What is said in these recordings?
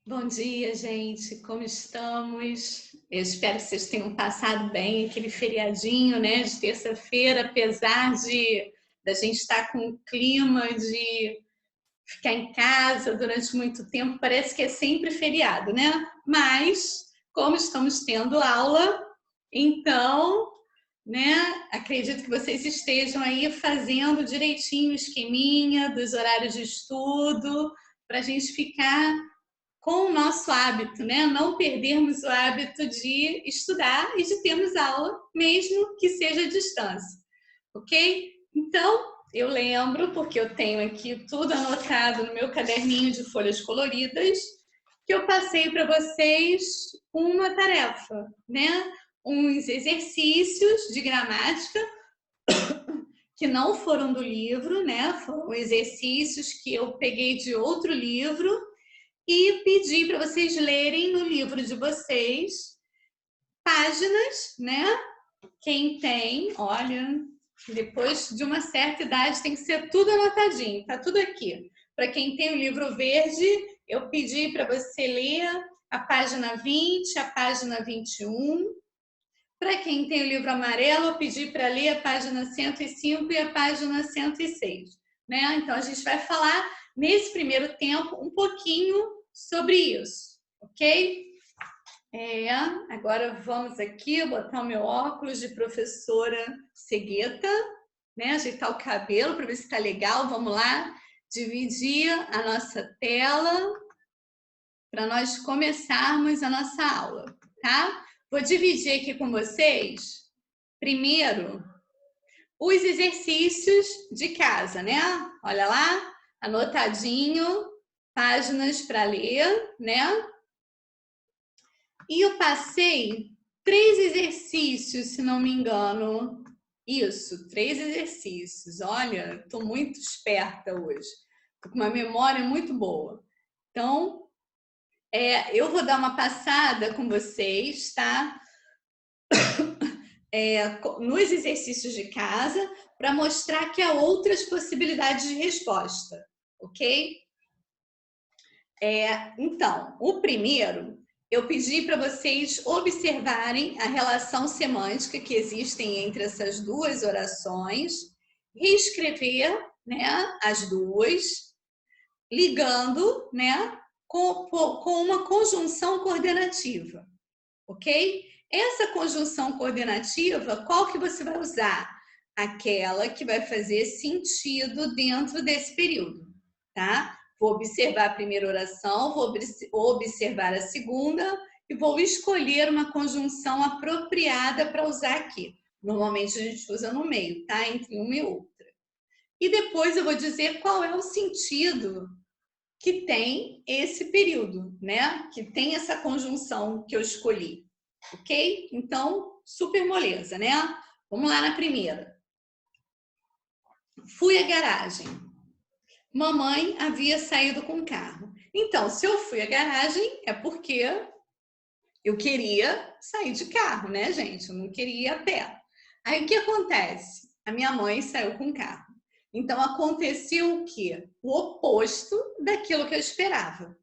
Bom dia, gente. Como estamos? Eu espero que vocês tenham passado bem aquele feriadinho, né, de terça-feira, apesar de da gente estar com um clima de ficar em casa durante muito tempo, parece que é sempre feriado, né? Mas como estamos tendo aula, então, né, acredito que vocês estejam aí fazendo direitinho o esqueminha dos horários de estudo para a gente ficar com o nosso hábito, né? Não perdermos o hábito de estudar e de termos aula, mesmo que seja à distância, ok? Então, eu lembro, porque eu tenho aqui tudo anotado no meu caderninho de folhas coloridas, que eu passei para vocês uma tarefa, né? Uns exercícios de gramática que não foram do livro, né? Foram exercícios que eu peguei de outro livro e pedi para vocês lerem no livro de vocês páginas, né? Quem tem, olha, depois de uma certa idade tem que ser tudo anotadinho, tá tudo aqui. Para quem tem o livro verde, eu pedi para você ler a página 20, a página 21. Para quem tem o livro amarelo, eu pedi para ler a página 105 e a página 106. Né? Então, a gente vai falar, nesse primeiro tempo, um pouquinho sobre isso, ok? Agora vamos aqui botar o meu óculos de professora cegueta, né? Ajeitar o cabelo para ver se está legal. Vamos lá, dividir a nossa tela para nós começarmos a nossa aula, tá? Vou dividir aqui com vocês, primeiro, os exercícios de casa, né? Olha lá, anotadinho, páginas para ler, né? E eu passei 3 exercícios, se não me engano. Isso, 3 exercícios. Olha, estou muito esperta hoje. Estou com uma memória muito boa. Então, eu vou dar uma passada com vocês, tá? Nos exercícios de casa, para mostrar que há outras possibilidades de resposta, ok? Então, o primeiro, eu pedi para vocês observarem a relação semântica que existem entre essas duas orações, reescrever, né, as duas, ligando, né, com uma conjunção coordenativa, ok? Essa conjunção coordenativa, qual que você vai usar? Aquela que vai fazer sentido dentro desse período, tá? Vou observar a primeira oração, vou observar a segunda e vou escolher uma conjunção apropriada para usar aqui. Normalmente a gente usa no meio, tá? Entre uma e outra. E depois eu vou dizer qual é o sentido que tem esse período, né? Que tem essa conjunção que eu escolhi, ok? Então, super moleza, né? Vamos lá na primeira. Fui à garagem. Mamãe havia saído com o carro. Então, se eu fui à garagem, é porque eu queria sair de carro, né, gente? Eu não queria ir a pé. Aí o que acontece? A minha mãe saiu com o carro. Então aconteceu o quê? O oposto daquilo que eu esperava.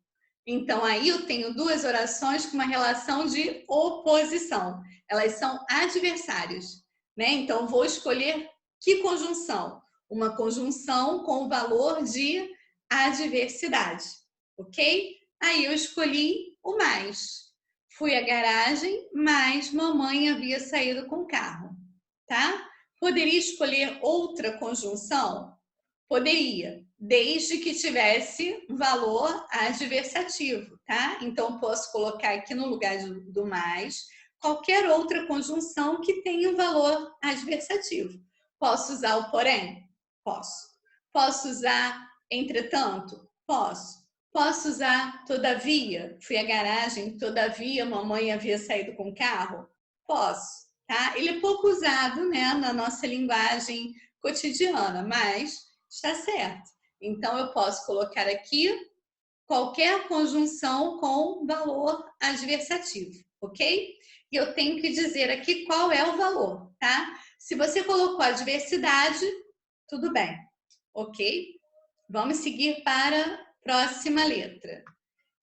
Então aí eu tenho duas orações com uma relação de oposição. Elas são adversários, né? Então vou escolher que conjunção? Uma conjunção com o valor de adversidade, ok? Aí eu escolhi o mais. Fui à garagem, mas mamãe havia saído com o carro, tá? Poderia escolher outra conjunção? Poderia, desde que tivesse valor adversativo, tá? Então, posso colocar aqui no lugar do mais qualquer outra conjunção que tenha um valor adversativo. Posso usar o porém? Posso. Posso usar entretanto? Posso. Posso usar todavia? Fui à garagem, todavia mamãe havia saído com o carro? Posso, tá? Ele é pouco usado, né, na nossa linguagem cotidiana, mas está certo. Então, eu posso colocar aqui qualquer conjunção com valor adversativo, ok? E eu tenho que dizer aqui qual é o valor, tá? Se você colocou adversidade, tudo bem, ok? Vamos seguir para a próxima letra.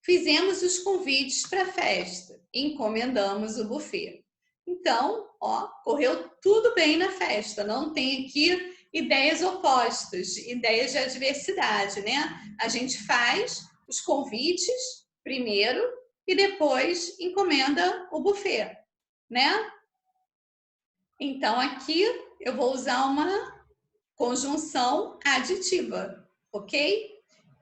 fizemos os convites para a festa, encomendamos o buffet. Então, ó, correu tudo bem na festa, não tem aqui ideias opostas, ideias de adversidade, né? A gente faz os convites primeiro e depois encomenda o buffet, né? Então, aqui eu vou usar uma conjunção aditiva, ok?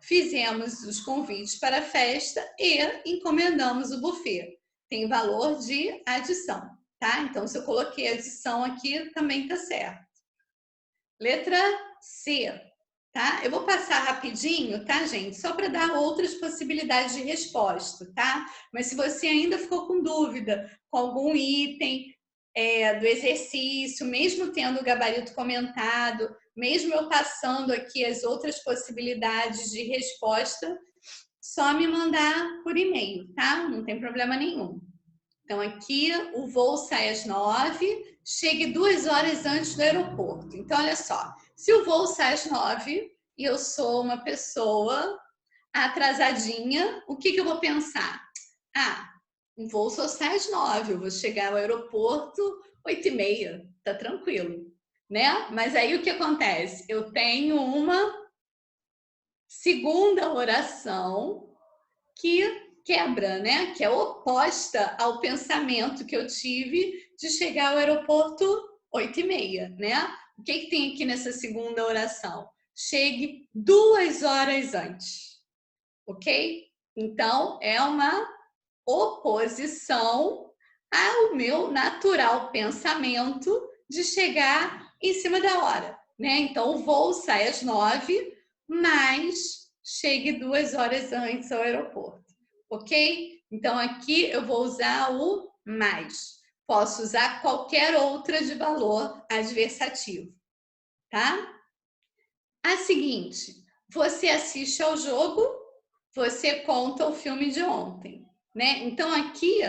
Fizemos os convites para a festa e encomendamos o buffet. Tem valor de adição, tá? Então, se eu coloquei adição aqui, também tá certo. Letra C, tá? Eu vou passar rapidinho, tá, gente? Só para dar outras possibilidades de resposta, tá? Mas se você ainda ficou com dúvida com algum item do exercício, mesmo tendo o gabarito comentado, mesmo eu passando aqui as outras possibilidades de resposta, só me mandar por e-mail, tá? Não tem problema nenhum. Então, aqui o voo sai às 9, chegue 2 horas antes do aeroporto. Então, olha só, se o voo sai às 9 e eu sou uma pessoa atrasadinha, o que eu vou pensar? Ah, o voo só sai às 9, eu vou chegar ao aeroporto 8h30, tá tranquilo, né? Mas aí o que acontece? Eu tenho uma segunda oração que quebra, né? Que é oposta ao pensamento que eu tive de chegar ao aeroporto 8h30, né? O que tem aqui nessa segunda oração? Chegue 2 horas antes, ok? Então, é uma oposição ao meu natural pensamento de chegar em cima da hora, né? Então, o voo sai às 9, mas chegue 2 horas antes ao aeroporto, ok? Então, aqui eu vou usar o mais. Posso usar qualquer outra de valor adversativo, tá? A seguinte, você assiste ao jogo, você conta o filme de ontem, né? Então, aqui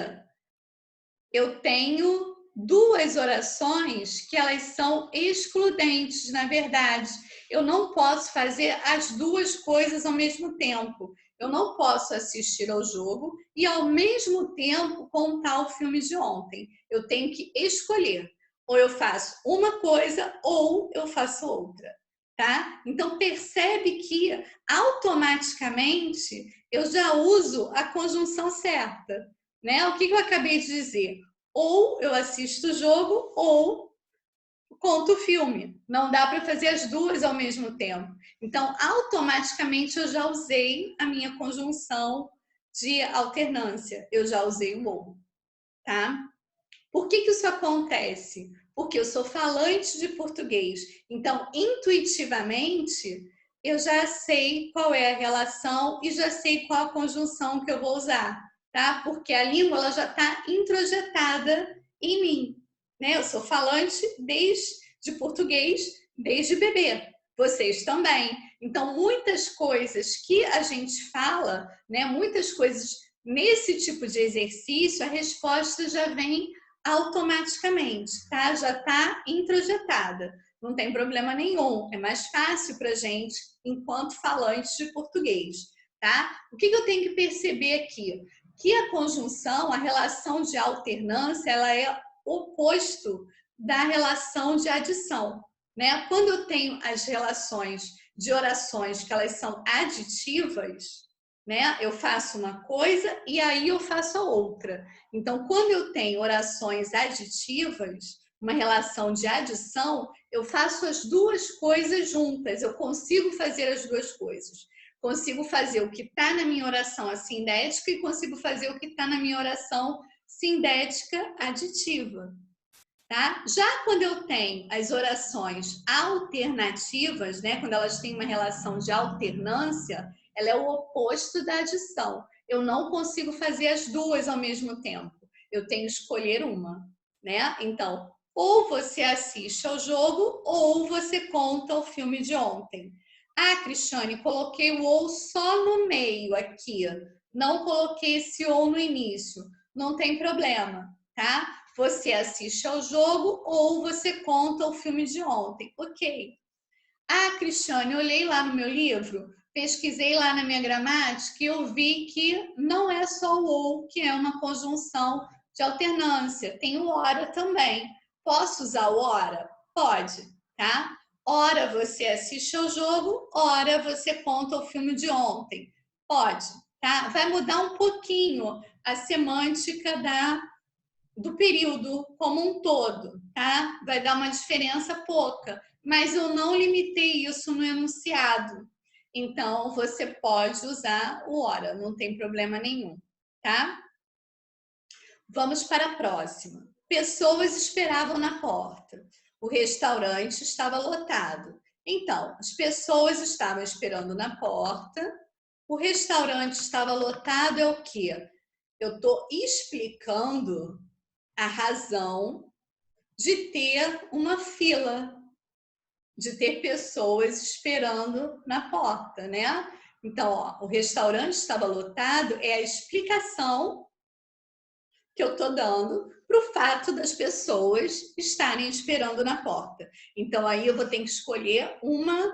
eu tenho 2 orações que elas são excludentes, na verdade. Eu não posso fazer as 2 coisas ao mesmo tempo. Eu não posso assistir ao jogo e, ao mesmo tempo, contar o filme de ontem. Eu tenho que escolher. Ou eu faço uma coisa ou eu faço outra, tá? Então, percebe que, automaticamente, eu já uso a conjunção certa, né? O que eu acabei de dizer? Ou eu assisto o jogo ou conto o filme. Não dá para fazer as 2 ao mesmo tempo. Então, automaticamente, eu já usei a minha conjunção de alternância. Eu já usei o ou, tá? Por que isso acontece? Porque eu sou falante de português. Então, intuitivamente, eu já sei qual é a relação e já sei qual a conjunção que eu vou usar, tá? Porque a língua ela já está introjetada em mim, né? Eu sou falante de português desde bebê. Vocês também. Então, muitas coisas que a gente fala, né? Muitas coisas nesse tipo de exercício, a resposta já vem automaticamente, tá? Já está introjetada. Não tem problema nenhum. É mais fácil para a gente, enquanto falantes de português, tá? O que eu tenho que perceber aqui? Que a conjunção, a relação de alternância, ela é oposto da relação de adição, né? Quando eu tenho as relações de orações que elas são aditivas, né? Eu faço uma coisa e aí eu faço a outra. Então, quando eu tenho orações aditivas, uma relação de adição, eu faço as 2 coisas juntas. Eu consigo fazer as 2 coisas. Consigo fazer o que está na minha oração assindética e consigo fazer o que está na minha oração sindética aditiva. Tá? Já quando eu tenho as orações alternativas, né, quando elas têm uma relação de alternância, ela é o oposto da adição. Eu não consigo fazer as 2 ao mesmo tempo. Eu tenho que escolher uma, né? Então, ou você assiste ao jogo ou você conta o filme de ontem. Ah, Cristiane, coloquei o ou só no meio aqui. Não coloquei esse ou no início. Não tem problema, tá? Você assiste ao jogo ou você conta o filme de ontem. Ok. Ah, Cristiane, olhei lá no meu livro, pesquisei lá na minha gramática e eu vi que não é só o ou que é uma conjunção de alternância, tem o ora também. Posso usar o ora? Pode, tá? Ora você assiste ao jogo, ora você conta o filme de ontem. Pode, tá? Vai mudar um pouquinho a semântica do período como um todo, tá? Vai dar uma diferença pouca, mas eu não limitei isso no enunciado. Então, você pode usar o ora, não tem problema nenhum, tá? Vamos para a próxima. Pessoas esperavam na porta. O restaurante estava lotado. Então, as pessoas estavam esperando na porta. O restaurante estava lotado é o quê? Eu estou explicando a razão de ter uma fila, de ter pessoas esperando na porta, né? Então, ó, o restaurante estava lotado é a explicação que eu estou dando para o fato das pessoas estarem esperando na porta. Então, aí eu vou ter que escolher uma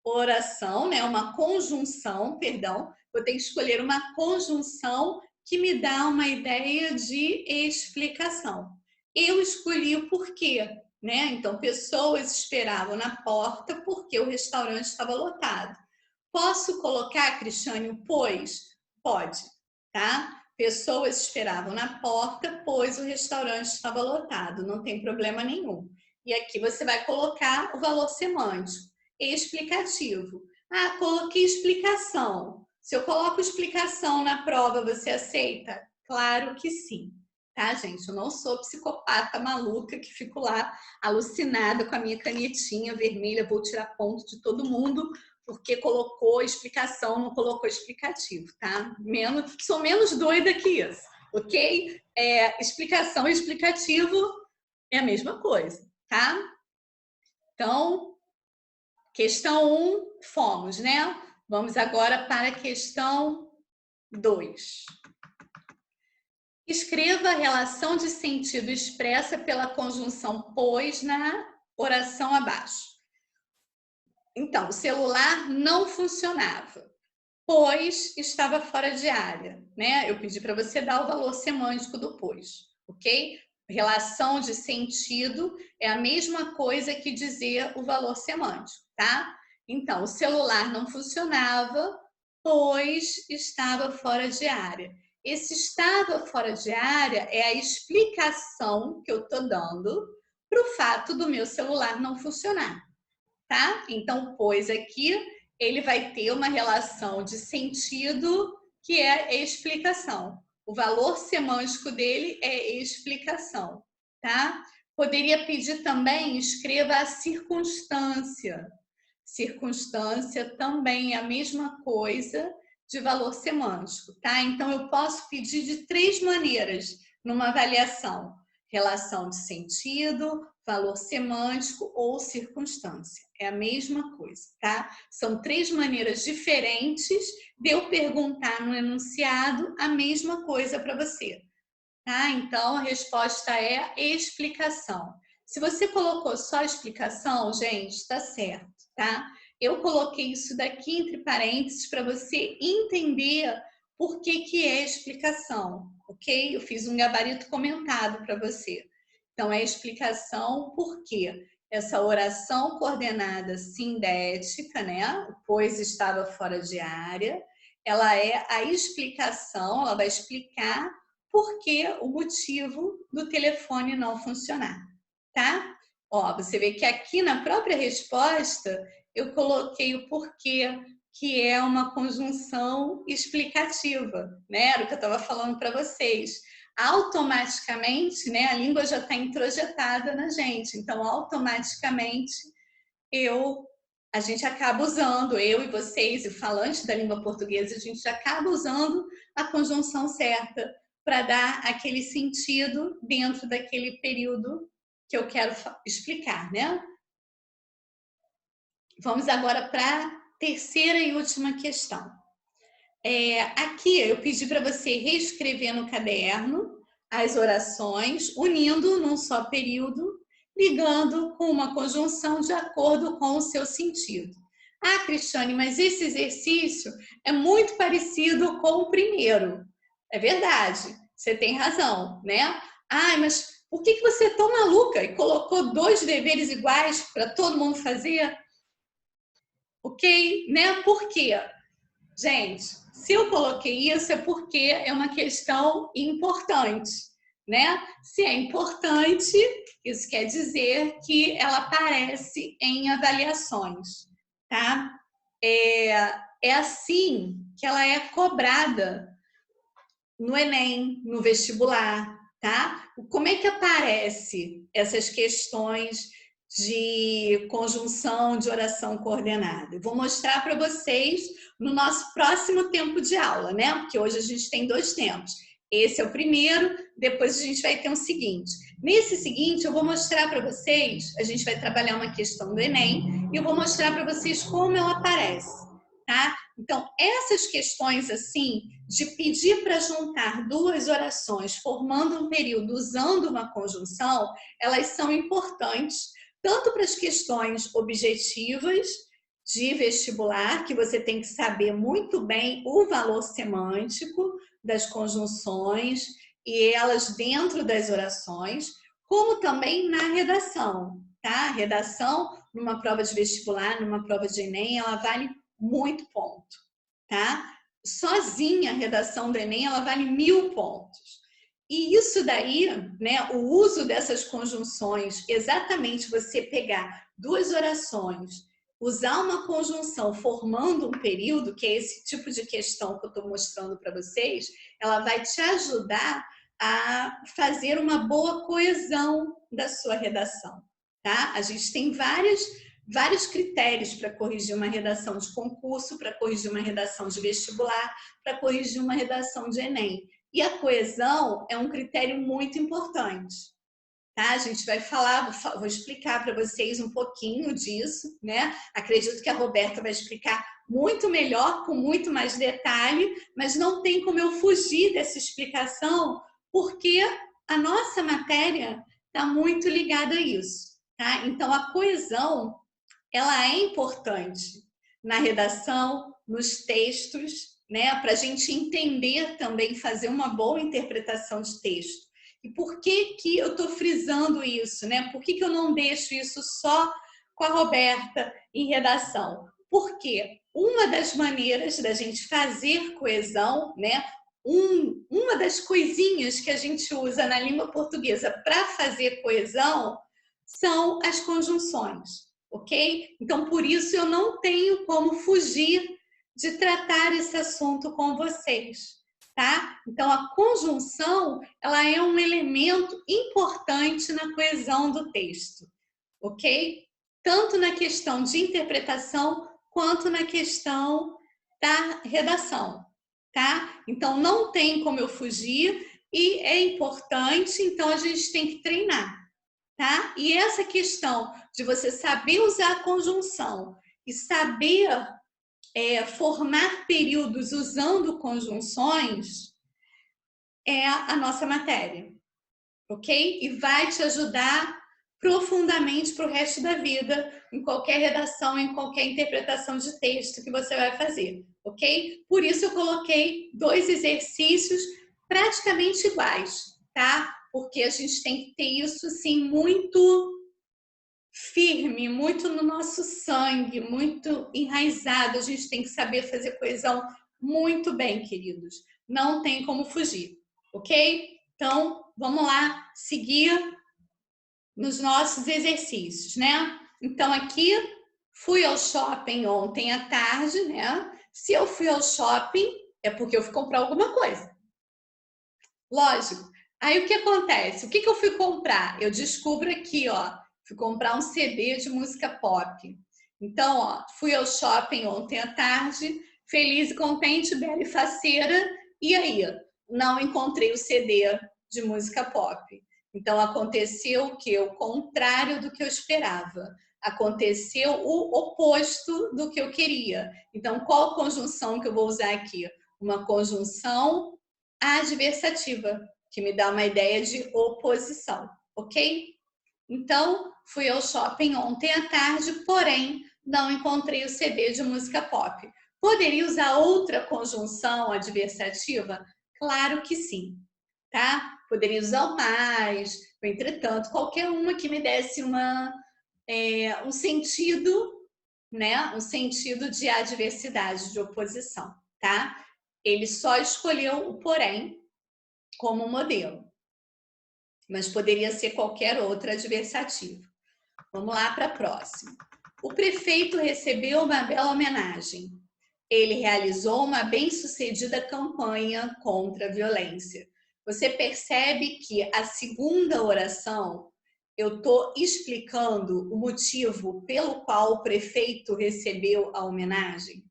oração, né? Uma conjunção, perdão, vou ter que escolher uma conjunção que me dá uma ideia de explicação. Eu escolhi o porquê, né? Então, pessoas esperavam na porta porque o restaurante estava lotado. Posso colocar, Cristiane, o pois? Pode, tá? Pessoas esperavam na porta, pois o restaurante estava lotado, não tem problema nenhum. E aqui você vai colocar o valor semântico, explicativo. Ah, coloquei explicação. Se eu coloco explicação na prova, você aceita? Claro que sim. Tá, gente? Eu não sou psicopata maluca que fico lá alucinada com a minha canetinha vermelha, vou tirar ponto de todo mundo porque colocou explicação, não colocou explicativo, tá? Sou menos doida que isso, ok? Explicação e explicativo é a mesma coisa, tá? Então, questão 1, fomos, né? Vamos agora para a questão 2. Escreva a relação de sentido expressa pela conjunção pois na oração abaixo. Então, o celular não funcionava, pois estava fora de área, né? Eu pedi para você dar o valor semântico do pois, ok? Relação de sentido é a mesma coisa que dizer o valor semântico, tá? Então, o celular não funcionava, pois estava fora de área. Esse estava fora de área é a explicação que eu estou dando para o fato do meu celular não funcionar, tá? Então, pois aqui ele vai ter uma relação de sentido que é explicação. O valor semântico dele é explicação, tá? Poderia pedir também, escreva a circunstância. Circunstância também é a mesma coisa de valor semântico, tá? Então, eu posso pedir de 3 maneiras numa avaliação. Relação de sentido, valor semântico ou circunstância. É a mesma coisa, tá? São 3 maneiras diferentes de eu perguntar no enunciado a mesma coisa para você, tá? Então, a resposta é explicação. Se você colocou só explicação, gente, está certo, tá? Eu coloquei isso daqui entre parênteses para você entender por que é explicação, ok? Eu fiz um gabarito comentado para você. Então, é explicação por quê? Essa oração coordenada sindética, né? Pois estava fora de área, ela é a explicação, ela vai explicar por que o motivo do telefone não funcionar, tá? Ó, você vê que aqui na própria resposta eu coloquei o porquê, que é uma conjunção explicativa, né? Era o que eu estava falando para vocês. Automaticamente, né, a língua já está introjetada na gente, então automaticamente a gente acaba usando, eu e vocês, e falantes da língua portuguesa, a gente acaba usando a conjunção certa para dar aquele sentido dentro daquele período que eu quero explicar, né? Vamos agora para a terceira e última questão. Aqui eu pedi para você reescrever no caderno as orações, unindo num só período, ligando com uma conjunção de acordo com o seu sentido. Ah, Cristiane, mas esse exercício é muito parecido com o primeiro. É verdade, você tem razão, né? Ah, mas por que você é tão maluca e colocou 2 deveres iguais para todo mundo fazer? Ok, né? Por quê? Gente, se eu coloquei isso é porque é uma questão importante, né? Se é importante, isso quer dizer que ela aparece em avaliações, tá? É assim que ela é cobrada no Enem, no vestibular, tá? Como é que aparece essas questões de conjunção de oração coordenada? Eu vou mostrar para vocês no nosso próximo tempo de aula, né? Porque hoje a gente tem 2 tempos. Esse é o primeiro, depois a gente vai ter um seguinte. Nesse seguinte, eu vou mostrar para vocês, a gente vai trabalhar uma questão do Enem, e eu vou mostrar para vocês como ela aparece, tá? Então, essas questões assim, de pedir para juntar 2 orações formando um período usando uma conjunção, elas são importantes tanto para as questões objetivas de vestibular, que você tem que saber muito bem o valor semântico das conjunções e elas dentro das orações, como também na redação, tá? A redação, numa prova de vestibular, numa prova de Enem, ela vale muito ponto, tá? Sozinha a redação do Enem, ela vale 1000 pontos. E isso daí, né, o uso dessas conjunções, exatamente você pegar 2 orações, usar uma conjunção formando um período, que é esse tipo de questão que eu estou mostrando para vocês, ela vai te ajudar a fazer uma boa coesão da sua redação, tá? A gente tem vários critérios para corrigir uma redação de concurso, para corrigir uma redação de vestibular, para corrigir uma redação de Enem. E a coesão é um critério muito importante, tá? A gente vai falar, vou explicar para vocês um pouquinho disso, né? Acredito que a Roberta vai explicar muito melhor, com muito mais detalhe, mas não tem como eu fugir dessa explicação, porque a nossa matéria está muito ligada a isso, tá? Então, a coesão ela é importante na redação, nos textos, né? Para a gente entender também, fazer uma boa interpretação de texto. E por que que eu estou frisando isso, né? Por que que eu não deixo isso só com a Roberta em redação? Porque uma das maneiras da gente fazer coesão, né? Uma das coisinhas que a gente usa na língua portuguesa para fazer coesão são as conjunções, ok? Então, por isso eu não tenho como fugir de tratar esse assunto com vocês, tá? Então, a conjunção, ela é um elemento importante na coesão do texto, ok? Tanto na questão de interpretação, quanto na questão da redação, tá? Então, não tem como eu fugir e é importante, então a gente tem que treinar, tá? E essa questão de você saber usar a conjunção e saber formar períodos usando conjunções é a nossa matéria, ok? E vai te ajudar profundamente para o resto da vida, em qualquer redação, em qualquer interpretação de texto que você vai fazer, ok? Por isso eu coloquei 2 exercícios praticamente iguais, tá? Porque a gente tem que ter isso, assim, muito firme, muito no nosso sangue, muito enraizado. A gente tem que saber fazer coesão muito bem, queridos. Não tem como fugir, ok? Então, vamos lá seguir nos nossos exercícios, né? Então, aqui, fui ao shopping ontem à tarde, né? Se eu fui ao shopping, é porque eu fui comprar alguma coisa. Lógico. Aí, o que acontece? O que eu fui comprar? Eu descubro aqui, ó, fui comprar um CD de música pop. Então, ó, fui ao shopping ontem à tarde, feliz e contente, bela e faceira. E aí? Não encontrei o CD de música pop. Então, aconteceu o que? O contrário do que eu esperava. Aconteceu o oposto do que eu queria. Então, qual conjunção que eu vou usar aqui? Uma conjunção adversativa, que me dá uma ideia de oposição, ok? Então, fui ao shopping ontem à tarde, porém, Não encontrei o CD de música pop. Poderia usar outra conjunção adversativa? Claro que sim, tá? Poderia usar o mais, o entretanto, qualquer uma que me desse um sentido, né? Um sentido de adversidade, de oposição, tá? Ele só escolheu o porém como modelo, mas poderia ser qualquer outra adversativa. Vamos lá para a próxima. O prefeito recebeu uma bela homenagem. Ele realizou uma bem-sucedida campanha contra a violência. Você percebe que a segunda oração, eu estou explicando o motivo pelo qual o prefeito recebeu a homenagem?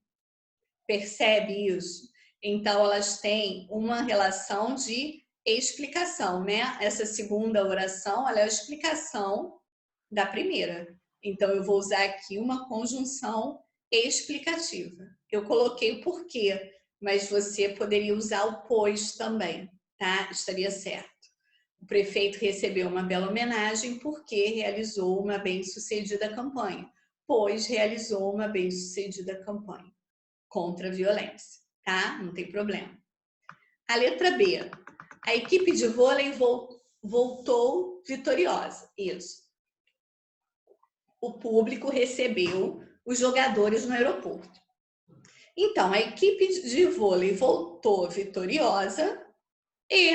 Percebe isso? Então, elas têm uma relação de explicação, né? Essa segunda oração, ela é a explicação da primeira. Então, eu vou usar aqui uma conjunção explicativa. Eu coloquei o porquê, mas você poderia usar o pois também, tá? Estaria certo. O prefeito recebeu uma bela homenagem porque realizou uma bem-sucedida campanha, pois realizou uma bem-sucedida campanha contra a violência, tá? Não tem problema. A letra B. A equipe de vôlei voltou vitoriosa. Isso. O público recebeu os jogadores no aeroporto. Então, a equipe de vôlei voltou vitoriosa e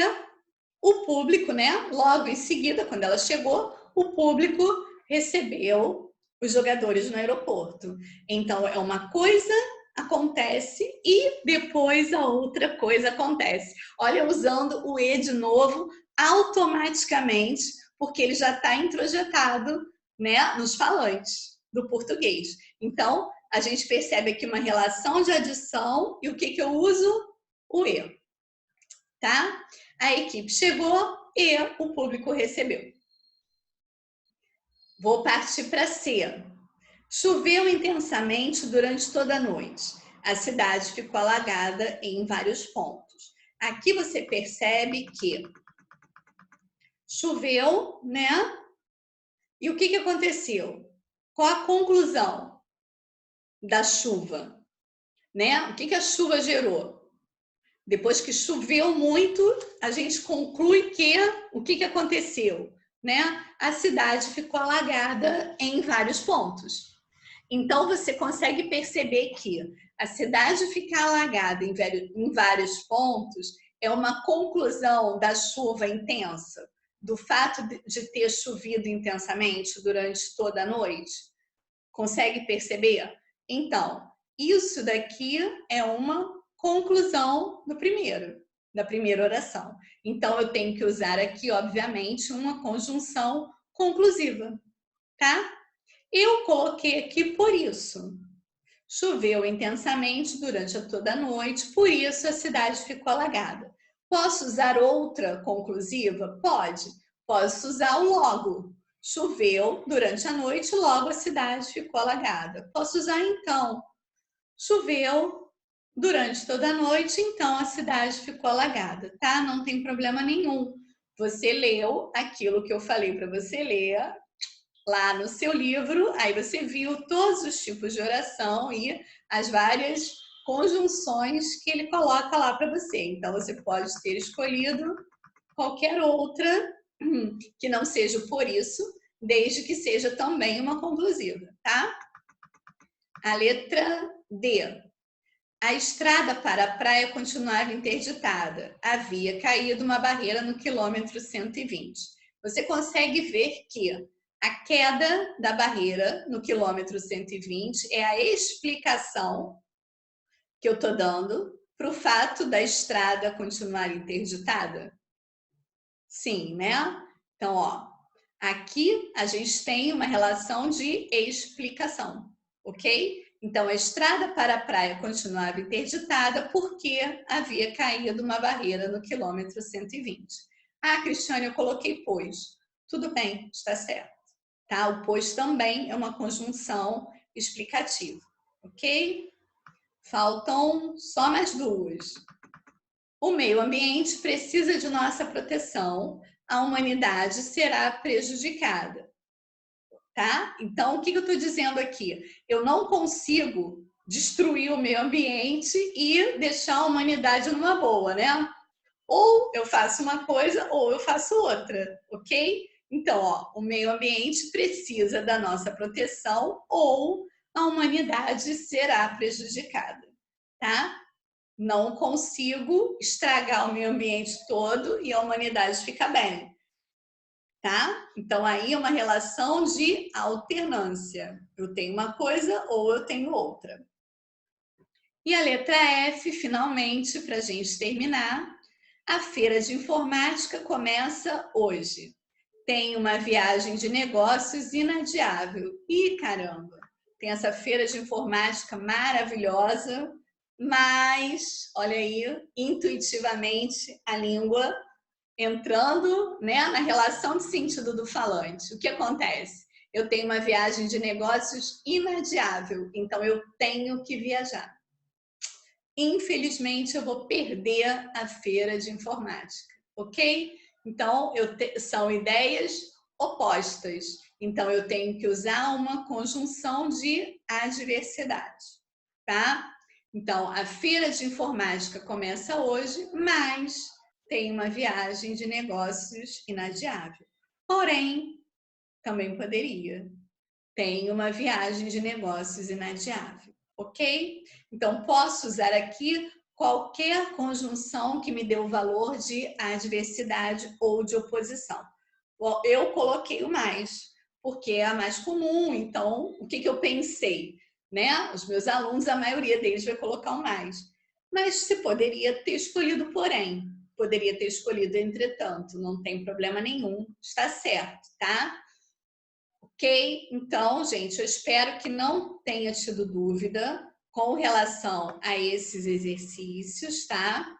o público, né? Logo em seguida, quando ela chegou, o público recebeu os jogadores no aeroporto. Então, é uma coisa acontece e depois a outra coisa acontece. Olha, usando o E de novo, automaticamente, porque ele já está introjetado, né, nos falantes do português. Então, a gente percebe aqui uma relação de adição e o que eu uso? O E, tá? A equipe chegou e o público recebeu. Vou partir para C. Choveu intensamente durante toda a noite. A cidade ficou alagada em vários pontos. Aqui você percebe que choveu, né? E o que aconteceu? Qual a conclusão da chuva? Né? O que a chuva gerou? Depois que choveu muito, a gente conclui que o que aconteceu? Né? A cidade ficou alagada em vários pontos. Então, você consegue perceber que a cidade ficar alagada em vários pontos é uma conclusão da chuva intensa, do fato de ter chovido intensamente durante toda a noite. Consegue perceber? Então, isso daqui é uma conclusão da primeira oração. Então, eu tenho que usar aqui, obviamente, uma conjunção conclusiva, tá? Eu coloquei aqui por isso. Choveu intensamente durante toda a noite, por isso a cidade ficou alagada. Posso usar outra conclusiva? Pode. Posso usar o logo. Choveu durante a noite, logo a cidade ficou alagada. Posso usar então. Choveu durante toda a noite, então a cidade ficou alagada, tá? Não tem problema nenhum. Você leu aquilo que eu falei para você ler lá no seu livro, aí você viu todos os tipos de oração e as várias conjunções que ele coloca lá para você. Então, você pode ter escolhido qualquer outra que não seja por isso, desde que seja também uma conclusiva, tá? A letra D. A estrada para a praia continuava interditada. Havia caído uma barreira no quilômetro 120. Você consegue ver que a queda da barreira no quilômetro 120 é a explicação que eu estou dando para o fato da estrada continuar interditada? Sim, né? Então, ó, aqui a gente tem uma relação de explicação, ok? Então, a estrada para a praia continuava interditada porque havia caído uma barreira no quilômetro 120. Ah, Cristiane, eu coloquei pois. Tudo bem, está certo. Tá? O pois também é uma conjunção explicativa, ok? Faltam só mais duas. O meio ambiente precisa de nossa proteção, a humanidade será prejudicada. tá? Então, o que eu estou dizendo aqui? Eu não consigo destruir o meio ambiente e deixar a humanidade numa boa, né? Ou eu faço uma coisa ou eu faço outra, ok? Então, ó, o meio ambiente precisa da nossa proteção ou a humanidade será prejudicada, tá? Não consigo estragar o meio ambiente todo e a humanidade fica bem, tá? Então, aí é uma relação de alternância. Eu tenho uma coisa ou eu tenho outra. E a letra F, finalmente, para a gente terminar, a feira de informática começa hoje. Tem uma viagem de negócios inadiável. Ih, caramba! Tem essa feira de informática maravilhosa, mas, olha aí, intuitivamente, a língua entrando, né, na relação de sentido do falante. O que acontece? Eu tenho uma viagem de negócios inadiável, então eu tenho que viajar. Infelizmente, eu vou perder a feira de informática, ok? Então, são ideias opostas. Então, eu tenho que usar uma conjunção de adversidade, tá? Então, a feira de informática começa hoje, mas tem uma viagem de negócios inadiável. Porém, também poderia. Tem uma viagem de negócios inadiável, ok? Então, posso usar aqui qualquer conjunção que me dê o valor de adversidade ou de oposição. Eu coloquei o mais, porque é a mais comum. Então, o que eu pensei? Né? Os meus alunos, a maioria deles vai colocar o mais. Mas se poderia ter escolhido porém. Poderia ter escolhido entretanto. Não tem problema nenhum. Está certo, tá? Ok? Então, gente, eu espero que não tenha tido dúvida com relação a esses exercícios, tá?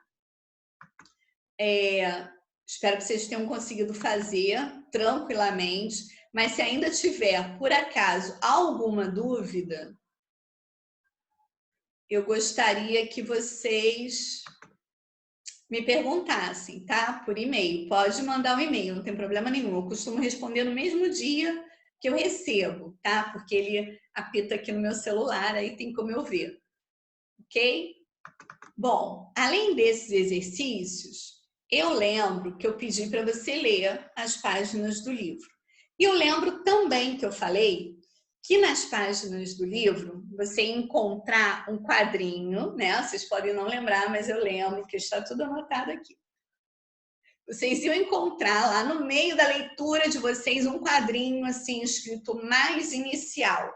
Espero que vocês tenham conseguido fazer tranquilamente, mas se ainda tiver, por acaso, alguma dúvida, eu gostaria que vocês me perguntassem, tá? Por e-mail. Pode mandar um e-mail, não tem problema nenhum. Eu costumo responder no mesmo dia que eu recebo, tá? Porque ele apita aqui no meu celular, aí tem como eu ver, ok? Bom, além desses exercícios, eu lembro que eu pedi para você ler as páginas do livro. E eu lembro também que eu falei que nas páginas do livro você encontrar um quadrinho, né? Vocês podem não lembrar, mas eu lembro que está tudo anotado aqui. Vocês iam encontrar lá no meio da leitura de vocês um quadrinho assim escrito mais inicial,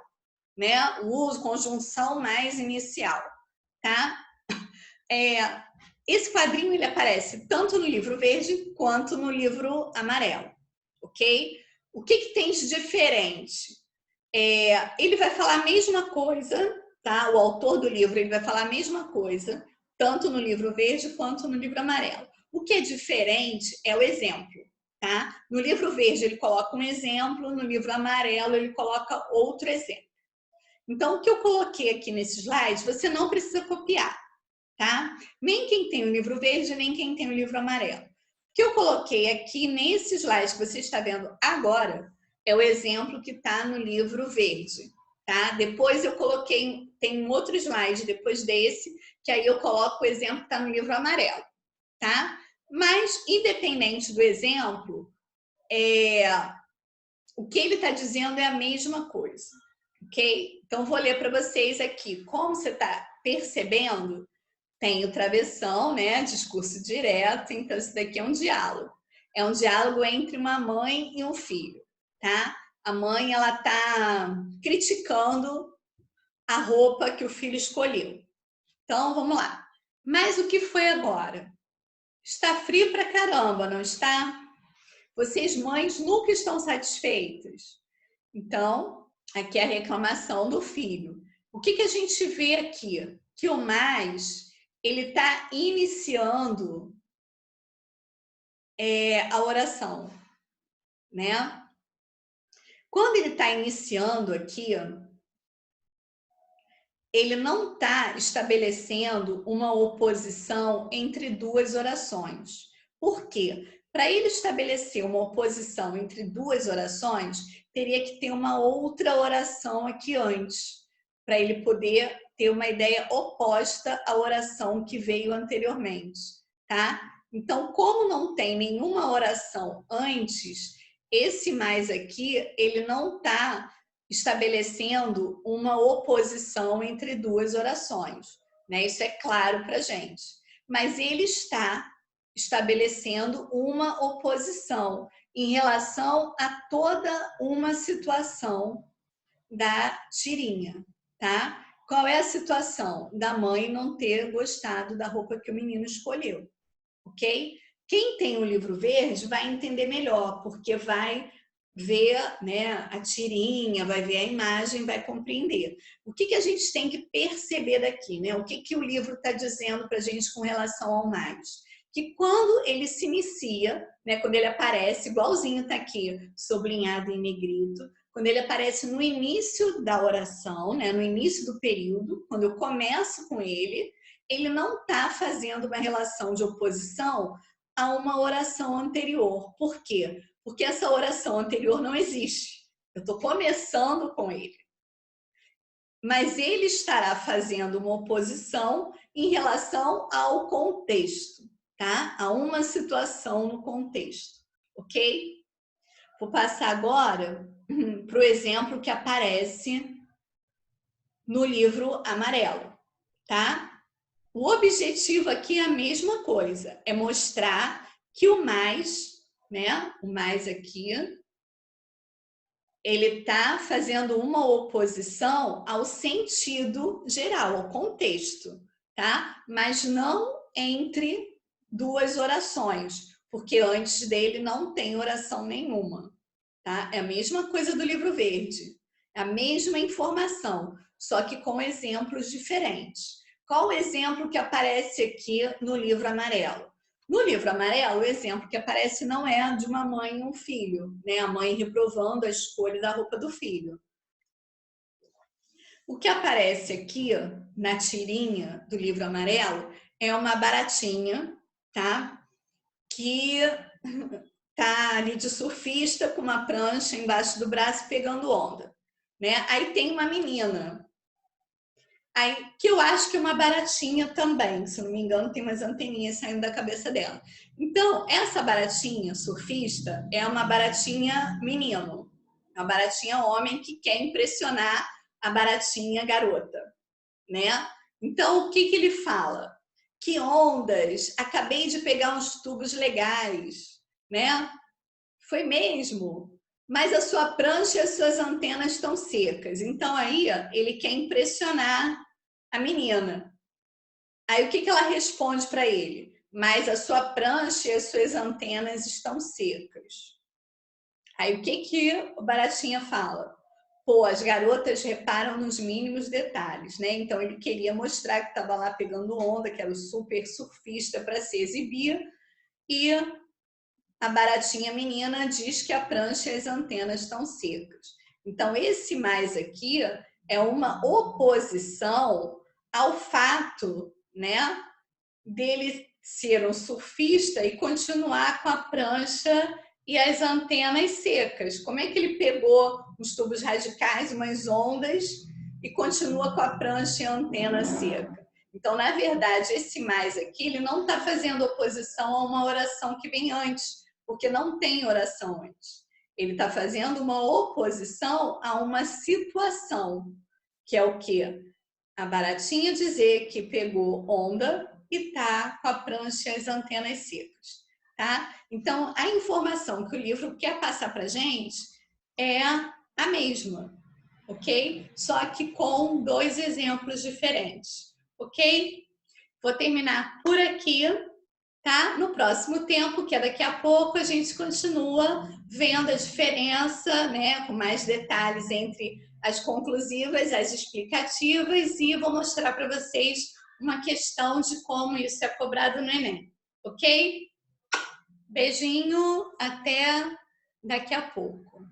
né? O uso, conjunção mais inicial, tá? Esse quadrinho ele aparece tanto no livro verde quanto no livro amarelo, ok? O que tem de diferente? Ele vai falar a mesma coisa, tá? O autor do livro ele vai falar a mesma coisa, tanto no livro verde quanto no livro amarelo. O que é diferente é o exemplo, tá? No livro verde ele coloca um exemplo, no livro amarelo ele coloca outro exemplo. Então, o que eu coloquei aqui nesse slide, você não precisa copiar, tá? Nem quem tem o livro verde, nem quem tem o livro amarelo. O que eu coloquei aqui nesse slide que você está vendo agora é o exemplo que está no livro verde, tá? Depois eu coloquei, tem um outro slide depois desse, que aí eu coloco o exemplo que está no livro amarelo, tá? Mas, independente do exemplo, o que ele está dizendo é a mesma coisa, ok? Então, vou ler para vocês aqui. Como você está percebendo, tem o travessão, né? Discurso direto. Então, isso daqui é um diálogo. É um diálogo entre uma mãe e um filho, tá? A mãe, ela tá criticando a roupa que o filho escolheu. Então, vamos lá. Mas o que foi agora? Está frio pra caramba, não está? Vocês, mães, nunca estão satisfeitas. Então, aqui é a reclamação do filho. O que a gente vê aqui? Que o mais, ele está iniciando a oração, né? Quando ele está iniciando aqui, ele não está estabelecendo uma oposição entre duas orações. Por quê? Para ele estabelecer uma oposição entre duas orações, teria que ter uma outra oração aqui antes, para ele poder ter uma ideia oposta à oração que veio anteriormente, tá? Então, como não tem nenhuma oração antes, esse mais aqui, ele não está estabelecendo uma oposição entre duas orações, né? Isso é claro para a gente. Mas ele está estabelecendo uma oposição em relação a toda uma situação da tirinha, tá? Qual é a situação? Da mãe não ter gostado da roupa que o menino escolheu, ok? Quem tem o livro verde vai entender melhor, porque vai ver, né, a tirinha, vai ver a imagem, vai compreender. O que a gente tem que perceber daqui, né? O que o livro está dizendo para a gente com relação ao mais? Que quando ele se inicia, né, quando ele aparece, igualzinho está aqui, sublinhado em negrito, quando ele aparece no início da oração, né, no início do período, quando eu começo com ele não está fazendo uma relação de oposição a uma oração anterior. Por quê? Porque essa oração anterior não existe. Eu estou começando com ele. Mas ele estará fazendo uma oposição em relação ao contexto, tá? A uma situação no contexto, ok? Vou passar agora para o exemplo que aparece no livro amarelo, tá? O objetivo aqui é a mesma coisa, é mostrar que o mais, né? O mais aqui, ele está fazendo uma oposição ao sentido geral, ao contexto, tá? Mas não entre duas orações, porque antes dele não tem oração nenhuma, tá? É a mesma coisa do livro verde, é a mesma informação, só que com exemplos diferentes. Qual o exemplo que aparece aqui no livro amarelo? No livro amarelo, o exemplo que aparece não é de uma mãe e um filho, né? A mãe reprovando a escolha da roupa do filho. O que aparece aqui na tirinha do livro amarelo é uma baratinha, tá? Que tá ali de surfista com uma prancha embaixo do braço pegando onda, né? Aí tem uma menina. Aí, que eu acho que é uma baratinha também, se não me engano, tem umas anteninhas saindo da cabeça dela. Então, essa baratinha surfista é uma baratinha menino, uma baratinha homem que quer impressionar a baratinha garota, né? Então, o que ele fala? Que ondas, acabei de pegar uns tubos legais, né? Foi mesmo, mas a sua prancha e as suas antenas estão secas. Então, aí, ele quer impressionar a menina. Aí, o que ela responde para ele? Mas a sua prancha e as suas antenas estão secas. Aí, o que o Baratinha fala? Pô, as garotas reparam nos mínimos detalhes, né? Então, ele queria mostrar que estava lá pegando onda, que era o super surfista para se exibir. E a baratinha menina diz que a prancha e as antenas estão secas. Então, esse mais aqui é uma oposição ao fato, né, dele ser um surfista e continuar com a prancha e as antenas secas. Como é que ele pegou uns tubos radicais, umas ondas e continua com a prancha e a antena seca? Então, na verdade, esse mais aqui, ele não está fazendo oposição a uma oração que vem antes, porque não tem oração antes. Ele está fazendo uma oposição a uma situação, que é o quê? A baratinha dizer que pegou onda e tá com a prancha e as antenas secas, tá? Então, a informação que o livro quer passar para gente é a mesma, ok? Só que com dois exemplos diferentes, ok? Vou terminar por aqui, tá? No próximo tempo, que é daqui a pouco, a gente continua vendo a diferença, né, com mais detalhes entre as conclusivas, as explicativas, e vou mostrar para vocês uma questão de como isso é cobrado no Enem, ok? Beijinho, até daqui a pouco.